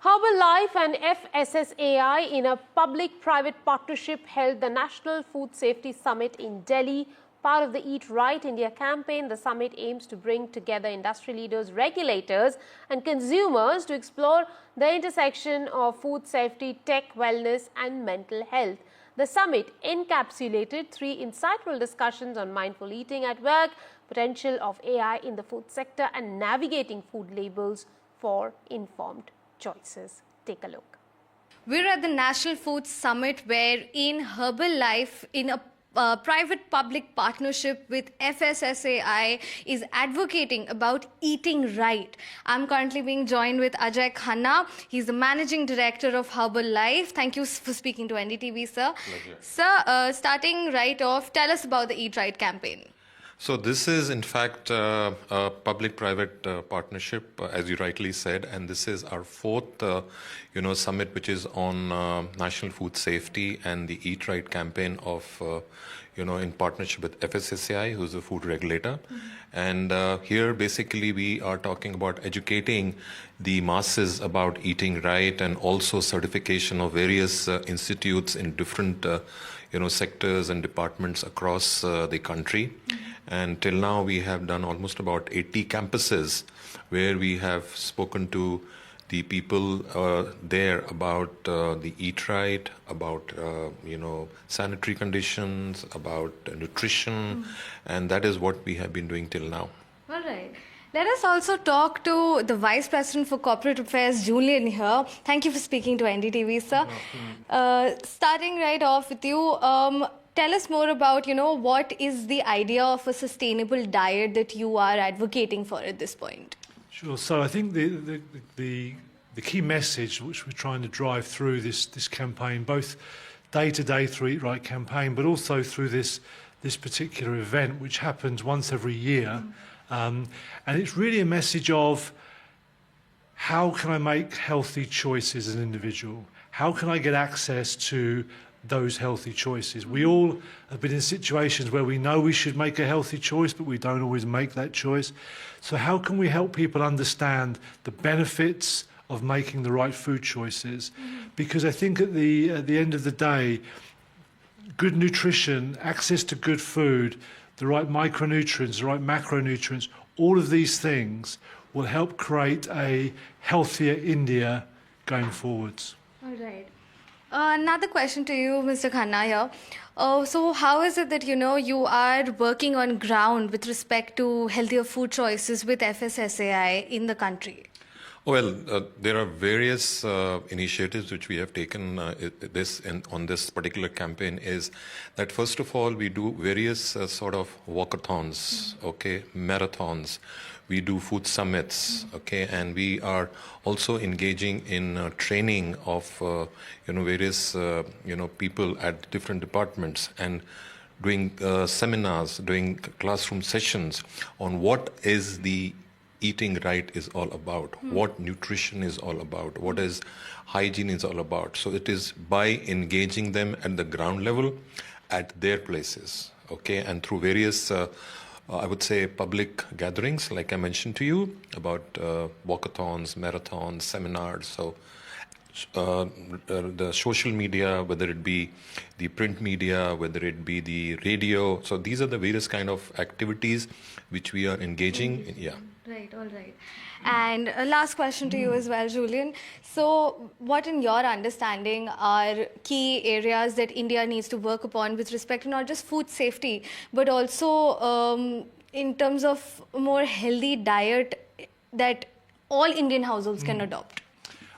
Herbalife and FSSAI, in a public-private partnership, held the National Food Safety Summit in Delhi. Part of the Eat Right India campaign, the summit aims to bring together industry leaders, regulators and consumers to explore the intersection of food safety, tech, wellness and mental health. The summit encapsulated 3 insightful discussions on mindful eating at work, potential of AI in the food sector and navigating food labels for informed choices. Take a look. We're at the National Food Summit, where in Herbalife, in a private-public partnership with FSSAI, is advocating about eating right. I'm currently being joined with Ajay Khanna. He's the Managing Director of Herbalife. Thank you for speaking to NDTV, sir. Pleasure. Sir, starting right off, tell us about the Eat Right campaign. So this is, in fact, a public-private partnership, as you rightly said, and this is our 4th, summit, which is on national food safety and the Eat Right campaign of, in partnership with FSSAI, who's the food regulator. And here, basically, we are talking about educating the masses about eating right, and also certification of various institutes in different, sectors and departments across the country. And till now, we have done almost about 80 campuses where we have spoken to the people there about the Eat Right, about, sanitary conditions, about nutrition, and that is what we have been doing till now. All right. Let us also talk to the Vice President for Corporate Affairs, Julian, here. Thank you for speaking to NDTV, sir. Starting right off with you, tell us more about, what is the idea of a sustainable diet that you are advocating for at this point? Sure. So I think the key message which we're trying to drive through this campaign, both day to day through Eat Right campaign, but also through this particular event, which happens once every year, and it's really a message of how can I make healthy choices as an individual? How can I get access to those healthy choices? We all have been in situations where we know we should make a healthy choice, but we don't always make that choice. So how can we help people understand the benefits of making the right food choices? Because I think at the end of the day, good nutrition, access to good food, the right micronutrients, the right macronutrients, all of these things will help create a healthier India going forwards. All right. Another question to you, Mr. Khanna here. So how is it that, you are working on ground with respect to healthier food choices with FSSAI in the country? Well, there are various initiatives which we have taken on this particular campaign. Is that, first of all, we do various sort of walkathons, marathons. We do food summits, and we are also engaging in training of various people at different departments, and doing seminars, doing classroom sessions on what is the eating right is all about, what nutrition is all about, what is hygiene is all about. So it is by engaging them at the ground level, at their places, and through various I would say public gatherings, like I mentioned to you, about walkathons, marathons, seminars. So the social media, whether it be the print media, whether it be the radio. So these are the various kind of activities which we are engaging in. Yeah. Right, all right. And a last question to you as well, Julian. So what, in your understanding, are key areas that India needs to work upon with respect to not just food safety, but also in terms of a more healthy diet that all Indian households can adopt?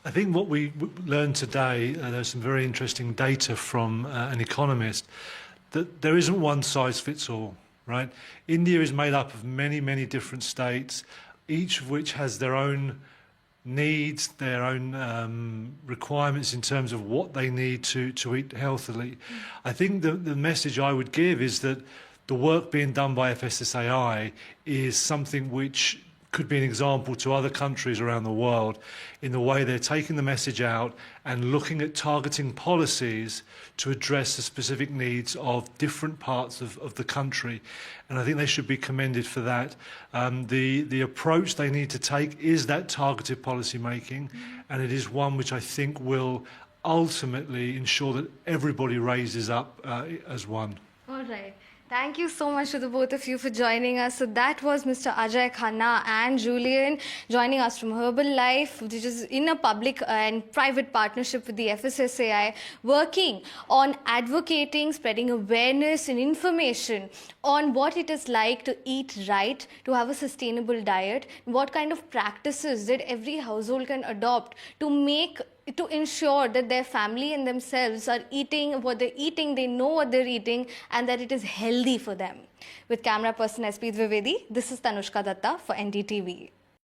I think what we learned today, there's some very interesting data from an economist, that there isn't one size fits all, right? India is made up of many, many different states, each of which has their own needs, their own requirements in terms of what they need to eat healthily. I think the message I would give is that the work being done by FSSAI is something which could be an example to other countries around the world in the way they're taking the message out and looking at targeting policies to address the specific needs of different parts of the country. And I think they should be commended for that. The approach they need to take is that targeted policy making, and it is one which I think will ultimately ensure that everybody raises up as one. All right. Thank you so much to the both of you for joining us. So that was Mr. Ajay Khanna and Julian joining us from Herbalife, which is in a public and private partnership with the FSSAI, working on advocating, spreading awareness and information on what it is like to eat right, to have a sustainable diet, what kind of practices that every household can adopt to ensure that their family and themselves are eating what they're eating, they know what they're eating, and that it is healthy for them. With camera person SP Dwivedi, this is Tanushka Datta for NDTV.